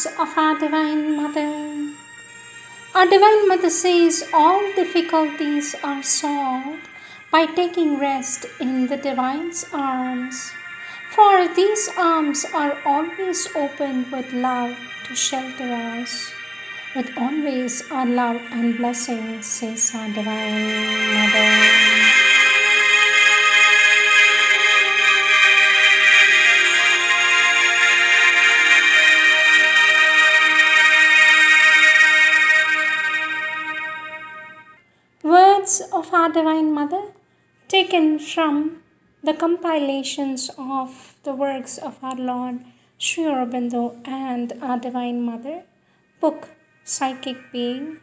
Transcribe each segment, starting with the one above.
Words of our Divine Mother. Our Divine Mother says all difficulties are solved by taking rest in the Divine's arms. For these arms are always open with love to shelter us. With always our love and blessings, says our Divine Mother. Words of our Divine Mother taken from the compilations of the works of our Lord Sri Aurobindo and our Divine Mother, book Psychic Being,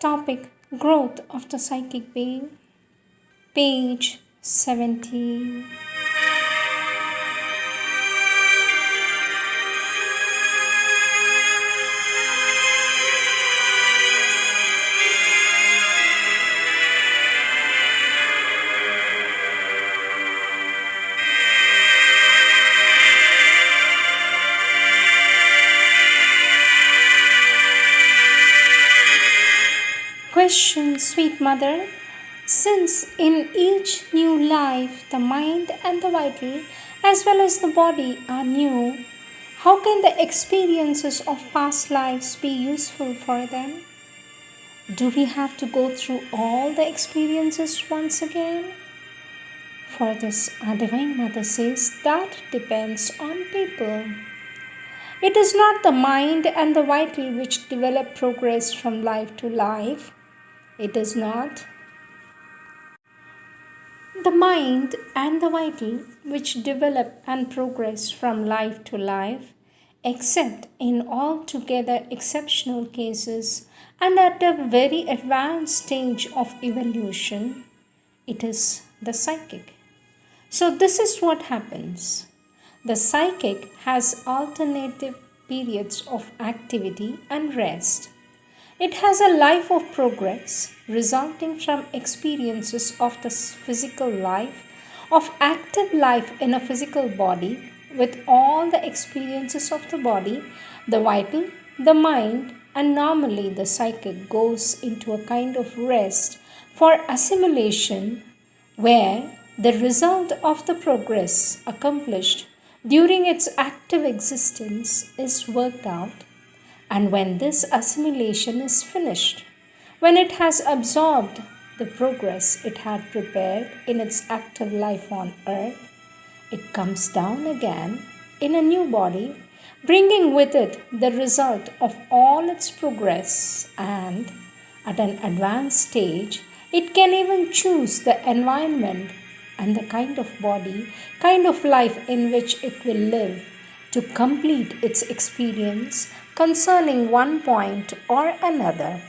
topic Growth of the Psychic Being, page 17. Question, sweet mother, since in each new life the mind and the vital as well as the body are new, how can the experiences of past lives be useful for them? Do we have to go through all the experiences once again? For this, our Divine Mother says that depends on people. It is not the mind and the vital which develop progress from life to life. It is not the mind and the vital which develop and progress from life to life, except in altogether exceptional cases and at a very advanced stage of evolution. It is the psychic. So, this is what happens. The psychic has alternative periods of activity and rest. It has a life of progress resulting from experiences of the physical life, of active life in a physical body, with all the experiences of the body, the vital, the mind, and normally the psychic goes into a kind of rest for assimilation, where the result of the progress accomplished during its active existence is worked out. And when this assimilation is finished, when it has absorbed the progress it had prepared in its active life on earth, it comes down again in a new body, bringing with it the result of all its progress, and at an advanced stage, it can even choose the environment and the kind of body, kind of life in which it will live to complete its experience concerning one point or another.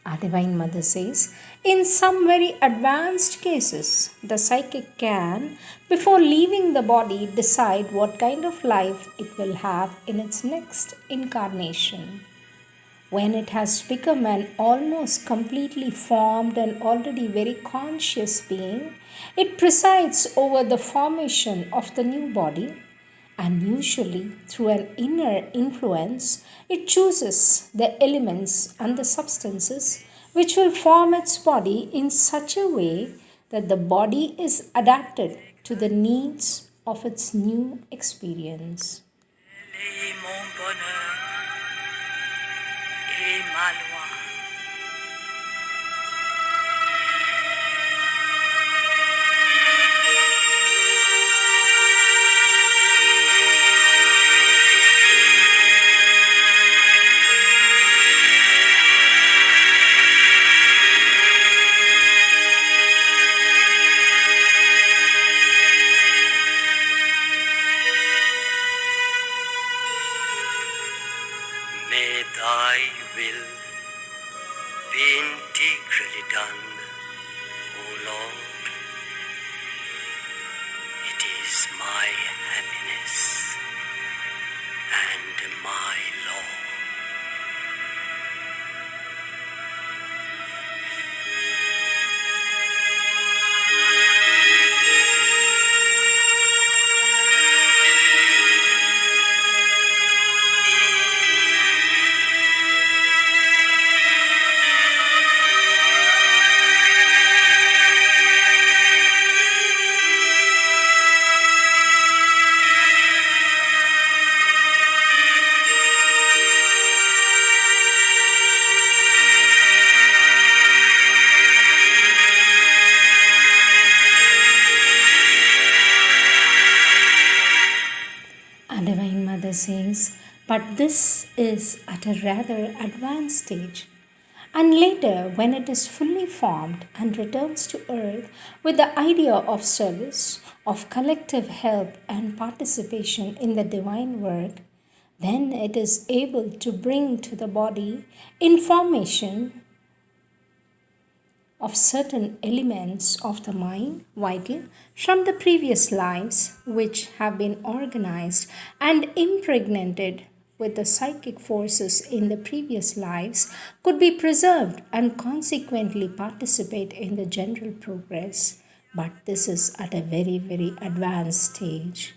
Our Divine Mother says, in some very advanced cases, the psychic can, before leaving the body, decide what kind of life it will have in its next incarnation. When it has become an almost completely formed and already very conscious being, it presides over the formation of the new body, and usually through an inner influence, it chooses the elements and the substances which will form its body in such a way that the body is adapted to the needs of its new experience. May thy will be integrally done, O Lord. It is my happiness and my law. But this is at a rather advanced stage. And later, when it is fully formed and returns to earth with the idea of service, of collective help and participation in the divine work, then it is able to bring to the body information of certain elements of the mind vital from the previous lives which have been organized and impregnated with the psychic forces in the previous lives could be preserved and consequently participate in the general progress. But this is at a very, very advanced stage.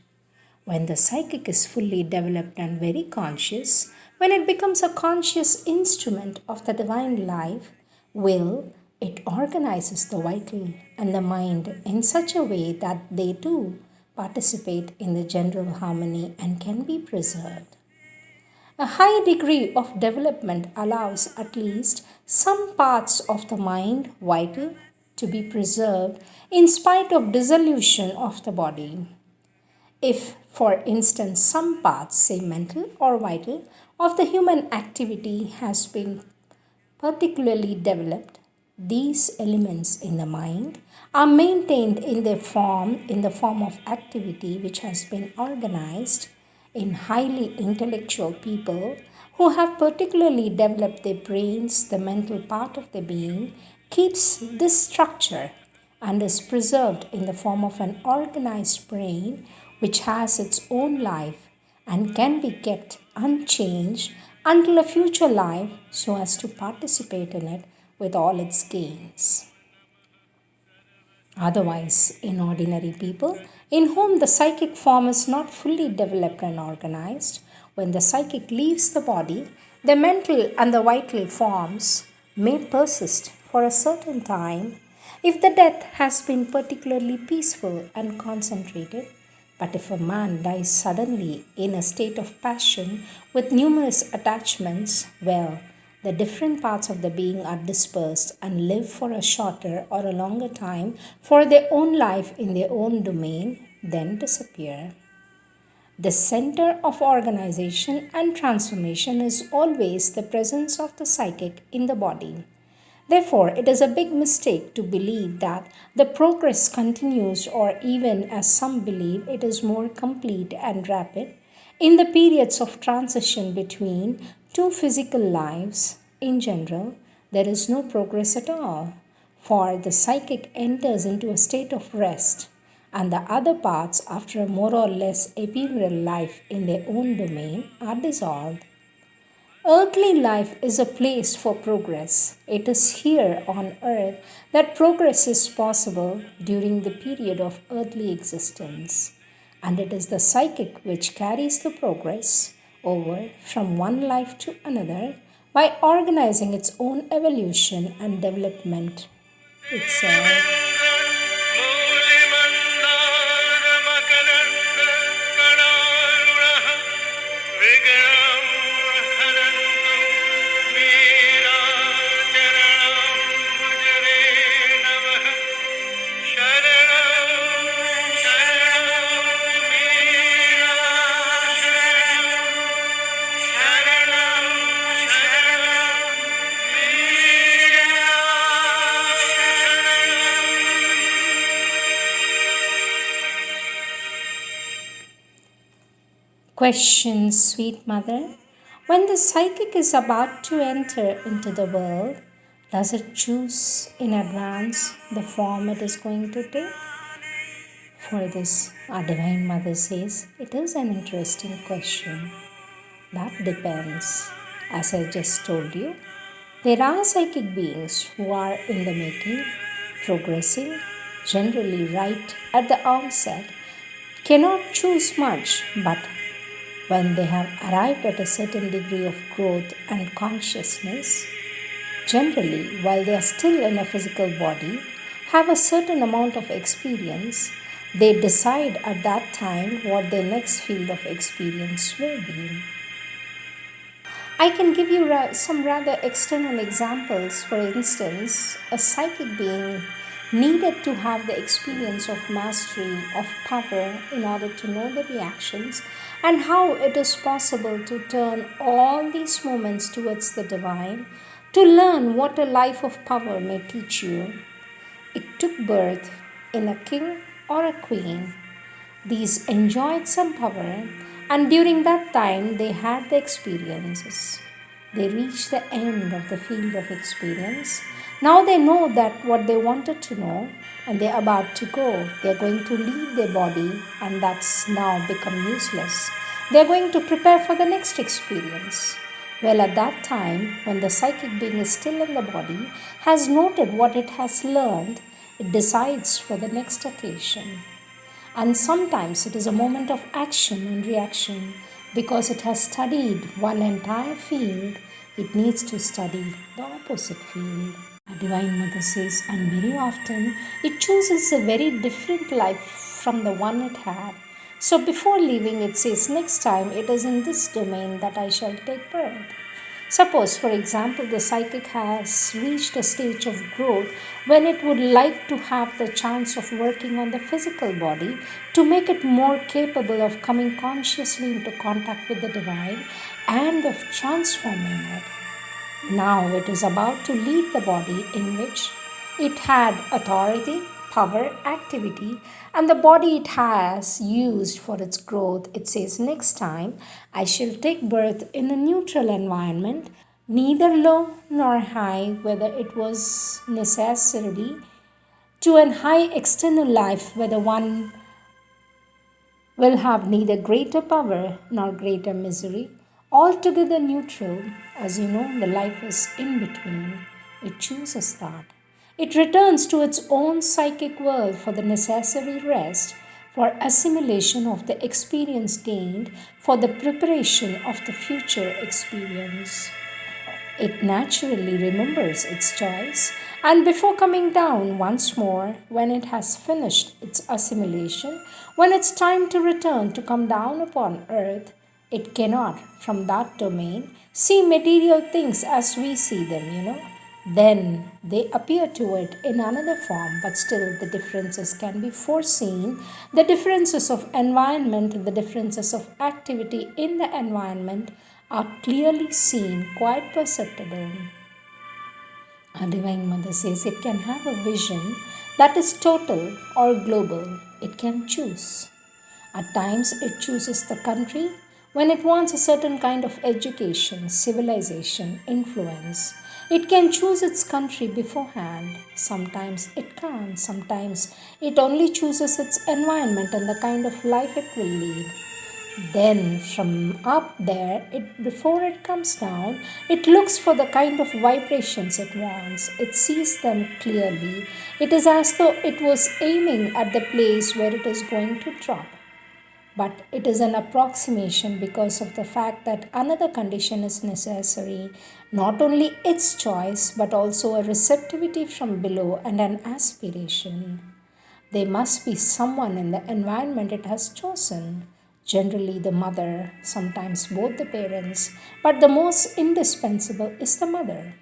When the psychic is fully developed and very conscious, when it becomes a conscious instrument of the divine life, will, it organizes the vital and the mind in such a way that they too participate in the general harmony and can be preserved. A high degree of development allows at least some parts of the mind vital to be preserved in spite of dissolution of the body. If, for instance, some parts, say mental or vital, of the human activity has been particularly developed, these elements in the mind are maintained in the form of activity which has been organized in highly intellectual people who have particularly developed their brains, the mental part of the being, keeps this structure and is preserved in the form of an organized brain which has its own life and can be kept unchanged until a future life so as to participate in it with all its gains. Otherwise, in ordinary people, in whom the psychic form is not fully developed and organized, when the psychic leaves the body, the mental and the vital forms may persist for a certain time if the death has been particularly peaceful and concentrated. But if a man dies suddenly in a state of passion with numerous attachments, well, the different parts of the being are dispersed and live for a shorter or a longer time for their own life in their own domain, then disappear. The center of organization and transformation is always the presence of the psychic in the body. Therefore, it is a big mistake to believe that the progress continues, or even as some believe, it is more complete and rapid in the periods of transition between two physical lives. In general, there is no progress at all, for the psychic enters into a state of rest, and the other parts, after a more or less ephemeral life in their own domain, are dissolved. Earthly life is a place for progress. It is here on earth that progress is possible during the period of earthly existence. And it is the psychic which carries the progress over from one life to another by organizing its own evolution and development itself. Question, sweet mother. When the psychic is about to enter into the world, does it choose in advance the form it is going to take? For this, our Divine Mother says, it is an interesting question. That depends. As I just told you, there are psychic beings who are in the making, progressing, generally right at the onset, cannot choose much, but when they have arrived at a certain degree of growth and consciousness, generally while they are still in a physical body, have a certain amount of experience, they decide at that time what their next field of experience will be. I can give you some rather external examples. For instance, a psychic being needed to have the experience of mastery of power in order to know the reactions and how it is possible to turn all these moments towards the divine, to learn what a life of power may teach you. It took birth in a king or a queen. These enjoyed some power, and during that time they had the experiences. They reached the end of the field of experience. Now they know that what they wanted to know, and they're about to go. They're going to leave their body, and that's now become useless. They're going to prepare for the next experience. Well, at that time, when the psychic being is still in the body, has noted what it has learned, it decides for the next occasion. And sometimes it is a moment of action and reaction because it has studied one entire field, it needs to study the opposite field. A Divine Mother says, and very often it chooses a very different life from the one it had. So before leaving, it says, next time it is in this domain that I shall take birth. Suppose, for example, the psychic has reached a stage of growth when it would like to have the chance of working on the physical body to make it more capable of coming consciously into contact with the divine and of transforming it. Now it is about to leave the body in which it had authority, power, activity, and the body it has used for its growth. It says, next time I shall take birth in a neutral environment, neither low nor high, whether it was necessarily to an high external life, whether one will have neither greater power nor greater misery, altogether neutral. As you know, the life is in between. It chooses that. It returns to its own psychic world for the necessary rest, for assimilation of the experience gained, for the preparation of the future experience. It naturally remembers its choice, and before coming down once more, when it has finished its assimilation, when it's time to return to come down upon earth, it cannot, from that domain, see material things as we see them. Then they appear to it in another form, but still the differences can be foreseen. The differences of environment, the differences of activity in the environment are clearly seen, quite perceptible. Our Divine Mother says it can have a vision that is total or global. It can choose. At times, it chooses the country when it wants a certain kind of education, civilization, influence. It can choose its country beforehand. Sometimes it can't. Sometimes it only chooses its environment and the kind of life it will lead. Then from up there, before it comes down, it looks for the kind of vibrations it wants. It sees them clearly. It is as though it was aiming at the place where it is going to drop. But it is an approximation because of the fact that another condition is necessary, not only its choice, but also a receptivity from below and an aspiration. There must be someone in the environment it has chosen. Generally, the mother, sometimes both the parents, but the most indispensable is the mother.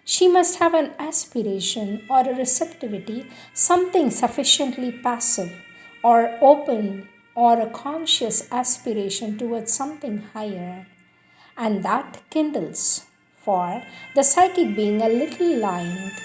She must have an aspiration or a receptivity, something sufficiently passive or open or a conscious aspiration towards something higher. And that kindles, for the psychic being a little light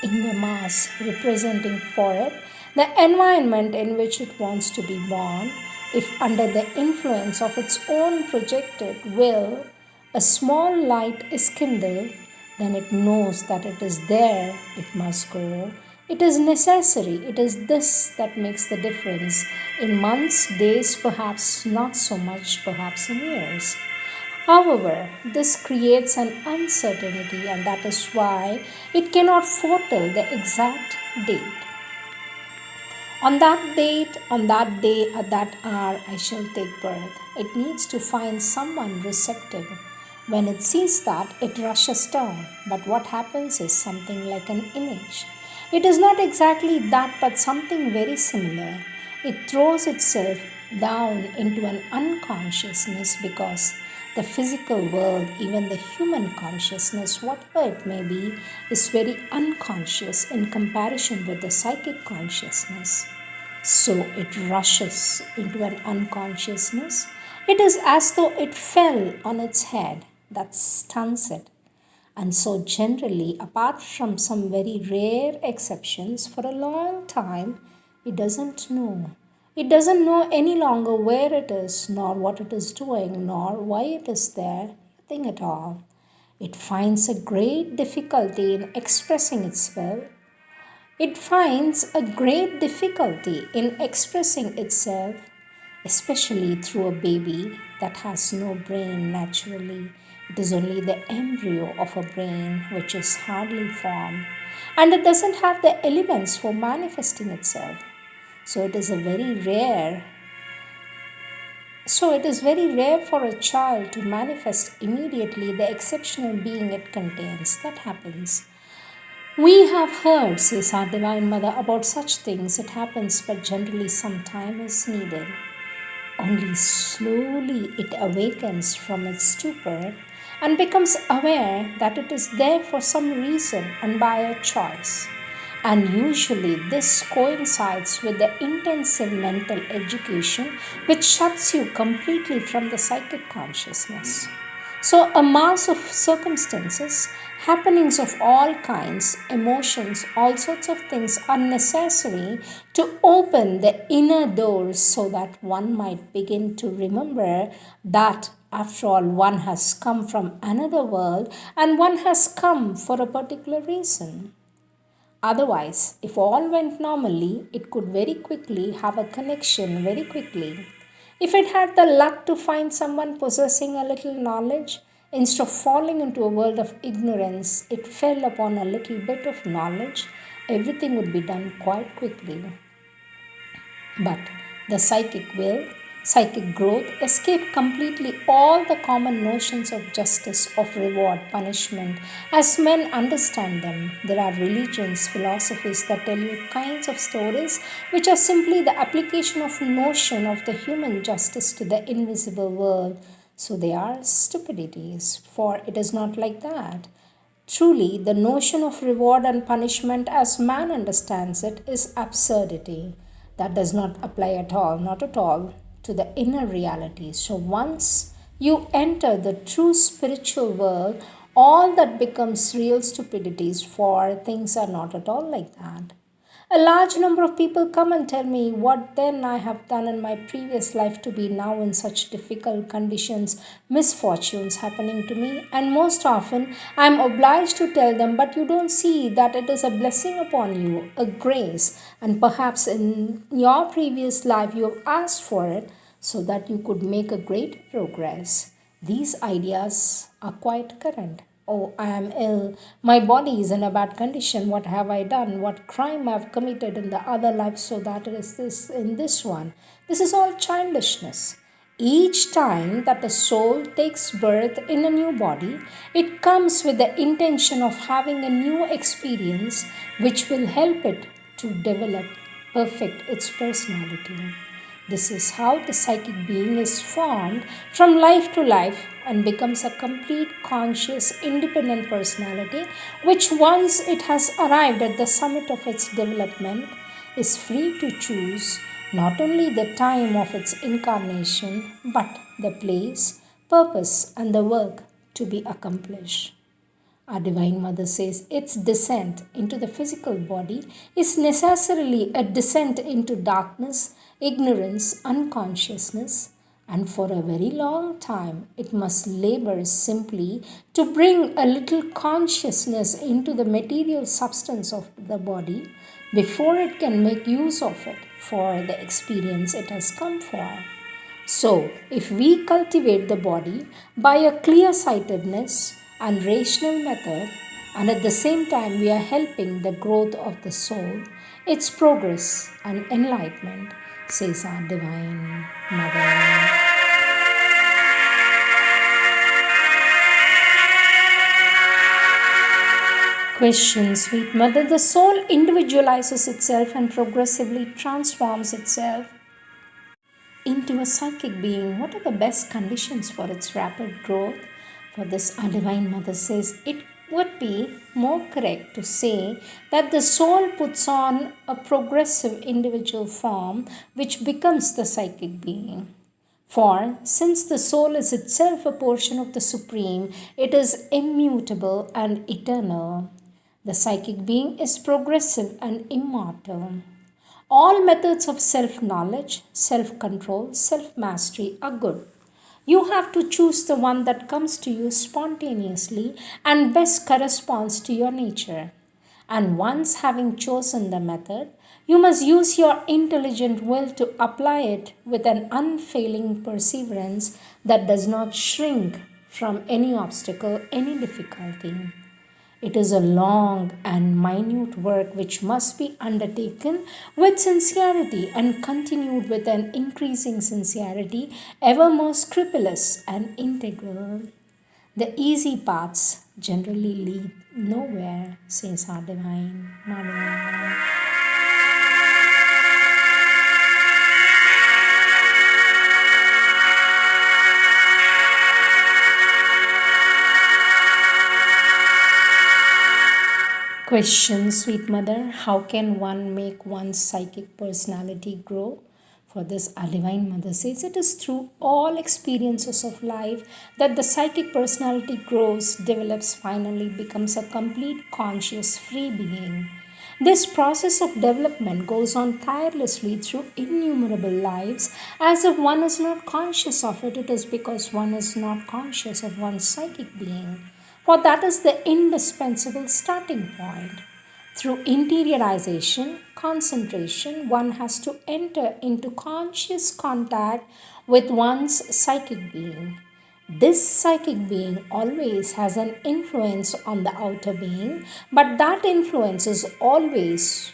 in the mass representing for it the environment in which it wants to be born, if under the influence of its own projected will a small light is kindled, then it knows that it is there, it must go. It is necessary. It is this that makes the difference. In months, days, perhaps not so much, perhaps in years. However, this creates an uncertainty, and that is why it cannot foretell the exact date. On that date, on that day, at that hour, I shall take birth. It needs to find someone receptive. When it sees that, it rushes down. But what happens is something like an image. It is not exactly that, but something very similar. It throws itself down into an unconsciousness because The physical world, even the human consciousness, whatever it may be, is very unconscious in comparison with the psychic consciousness. So it rushes into an unconsciousness. It is as though it fell on its head, that stuns it. And so, generally, apart from some very rare exceptions, for a long time, it doesn't know. It doesn't know any longer where it is, nor what it is doing, nor why it is there, nothing at all. It finds a great difficulty in expressing itself. It finds a great difficulty in expressing itself, especially through a baby that has no brain naturally. It is only the embryo of a brain which is hardly formed, and it doesn't have the elements for manifesting itself. So it is a very rare so it is very rare for a child to manifest immediately the exceptional being it contains. That happens. We have heard, says our Divine Mother, about such things. It happens, but generally some time is needed. Only slowly it awakens from its stupor and becomes aware that it is there for some reason and by a choice. And usually this coincides with the intensive mental education which shuts you completely from the psychic consciousness. So, a mass of circumstances, happenings of all kinds, emotions, all sorts of things are necessary to open the inner doors so that one might begin to remember that, after all, one has come from another world and one has come for a particular reason. Otherwise, if all went normally, it could very quickly have a connection very quickly. If it had the luck to find someone possessing a little knowledge, instead of falling into a world of ignorance, it fell upon a little bit of knowledge, everything would be done quite quickly. But the psychic growth, escape completely all the common notions of justice, of reward, punishment, as men understand them. There are religions, philosophies that tell you kinds of stories which are simply the application of notion of the human justice to the invisible world. So they are stupidities, for it is not like that. Truly, the notion of reward and punishment as man understands it is absurdity. That does not apply at all, not at all, to the inner reality. So once you enter the true spiritual world, all that becomes real stupidities, for things are not at all like that. A large number of people come and tell me what then I have done in my previous life to be now in such difficult conditions, misfortunes happening to me, and most often I am obliged to tell them, but you don't see that it is a blessing upon you, a grace, and perhaps in your previous life you have asked for it so that you could make a great progress. These ideas are quite current. Oh, I am ill. My body is in a bad condition. What have I done? What crime I have committed in the other life so that it is this in this one? This is all childishness. Each time that a soul takes birth in a new body, it comes with the intention of having a new experience which will help it to develop, perfect its personality. This is how the psychic being is formed from life to life and becomes a complete, conscious, independent personality, which once it has arrived at the summit of its development, is free to choose not only the time of its incarnation, but the place, purpose, and the work to be accomplished. Our Divine Mother says its descent into the physical body is necessarily a descent into darkness, ignorance, unconsciousness, and for a very long time it must labor simply to bring a little consciousness into the material substance of the body before it can make use of it for the experience it has come for. So, if we cultivate the body by a clear sightedness and rational method, and at the same time we are helping the growth of the soul, its progress and enlightenment, says our Divine Mother. Question, sweet mother. The soul individualizes itself and progressively transforms itself into a psychic being, what are the best conditions for its rapid growth? For this, our Divine Mother says it would be more correct to say that the soul puts on a progressive individual form which becomes the psychic being. For since the soul is itself a portion of the Supreme, it is immutable and eternal. The psychic being is progressive and immortal. All methods of self knowledge, self control, self mastery are good. You have to choose the one that comes to you spontaneously and best corresponds to your nature. And once having chosen the method, you must use your intelligent will to apply it with an unfailing perseverance that does not shrink from any obstacle, any difficulty. It is a long and minute work which must be undertaken with sincerity and continued with an increasing sincerity, ever more scrupulous and integral. The easy paths generally lead nowhere, says our Divine Mother. Question, sweet mother, how can one make one's psychic personality grow? For this, our Divine Mother says it is through all experiences of life that the psychic personality grows, develops, finally becomes a complete conscious free being. This process of development goes on tirelessly through innumerable lives. As if one is not conscious of it, it is because one is not conscious of one's psychic being. For that is the indispensable starting point. Through interiorization, concentration, one has to enter into conscious contact with one's psychic being. This psychic being always has an influence on the outer being, but that influence is always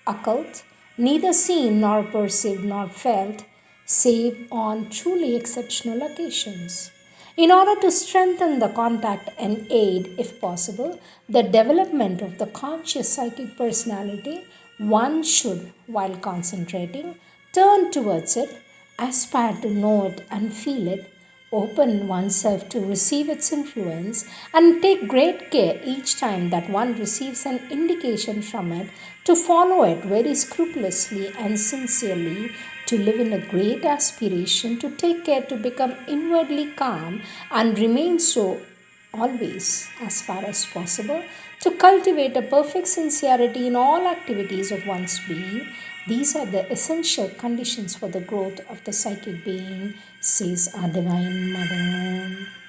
occult, neither seen nor perceived nor felt, save on truly exceptional occasions. In order to strengthen the contact and aid, if possible, the development of the conscious psychic personality, one should, while concentrating, turn towards it, aspire to know it and feel it, open oneself to receive its influence, and take great care each time that one receives an indication from it to follow it very scrupulously and sincerely, to live in a great aspiration, to take care to become inwardly calm and remain so always as far as possible, to cultivate a perfect sincerity in all activities of one's being. These are the essential conditions for the growth of the psychic being, says our Divine Mother.